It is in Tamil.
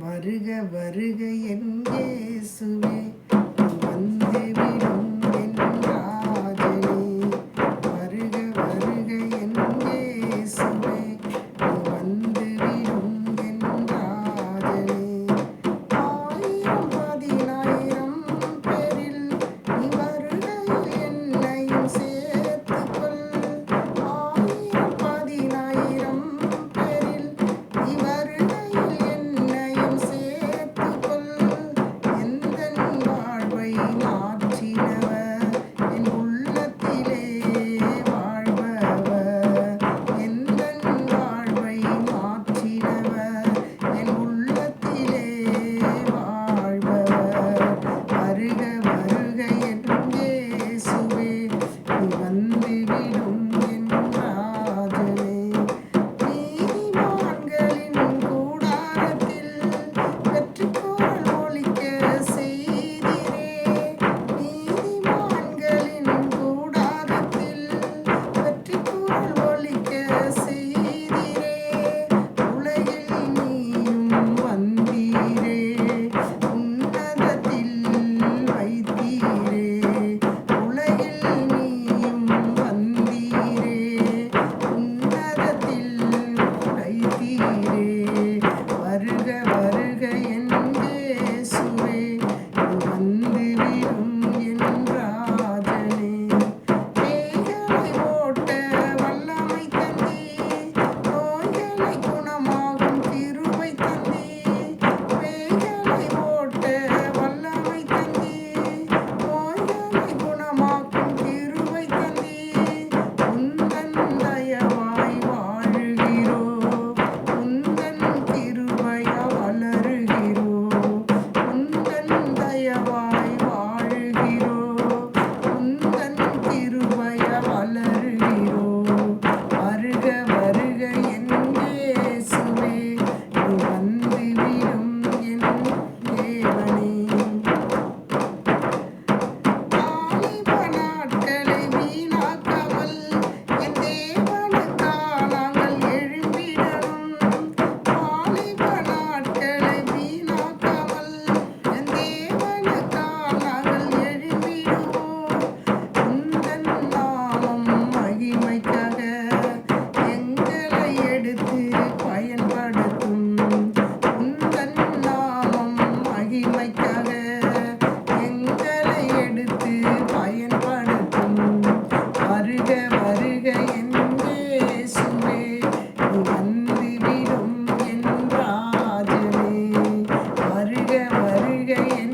வருக வருக என் இயேசுவே, வந்துவிடும் என் ராஜனே. வருக வருக என் இயேசுவே, வந்துவிடும் என் ராஜனே. ஆயிரம் பதினாயிரம் பேரில் நீ வருகையில் என்னையும் சேர்த்துக்கொள். ஆயிரம் பதினாயிரம் பேரில் நீ வருகையில் என்னையும் சேர்த்துக்கொள். எந்தன் வாழ்வை மாற்றினவர், என் உள்ளத்திலே வாழ்பவர். எந்தன் வாழ்வை மாற்றினவர், என் உள்ளத்திலே வாழ்பவர். வருக வருக என் இயேசுவே, நீ வந்துவிடும் என் ராஜனே. நீதிமான்களின் கூடாரத்தில் வெற்றிக்குரல் ஒலிக்க செய்திரே. நீதிமான்களின் கூடாரத்தில் வெற்றிக்குரல் ஒலிக்க செய்திரே. உலகில் நீயும் வந்தீரே, உன்னதத்தில் வைத்தீரே. உலகில் நீயும் வந்தீரே, உன்னதத்தில் வைத்தீரே. வருக வருக என் இயேசுவே, நீ வந்துவிடும் என் ராஜனே. பேய்களை ஓட்ட வல்லமை தந்தீர், நோய்களை குணமாக்கும் கிருபை தந்தீர். பேய்களை ஓட்ட வல்லமை தந்தீர், நோய்களை குணமாக்கும் கிருபை தந்தீர். உந்தன் தயவாய் வாழுகிறோம், உந்தன் கிருபையா வளருகிறோம். உந்தன் தயவாய் வாழுகிறோம், உந்தன் கிருபையா வளருகிறோம். வருக வருக என் இயேசுவே, நீ வந்துவிடும் என் தேவனே. வாலிப நாட்களை வீணாக்காமல் என் தேவனுக்காக நாங்கள் எழும்பிடணும். வாலிப நாட்களை வீணாக்காமல் என் தேவனுக்காக நாங்கள் எழும்பிடுவோம். உந்தன் நாமம் மகிமைக்காக எங்களை எடுத்து பயன்படுத்தும். உந்தன் நாமம் மகிமைக்காக எங்களை எடுத்து பயன்படுத்தும். வருக வருக என் இயேசுவே, நீ வந்துவிடும் என் ராஜனே. வருக வருக என்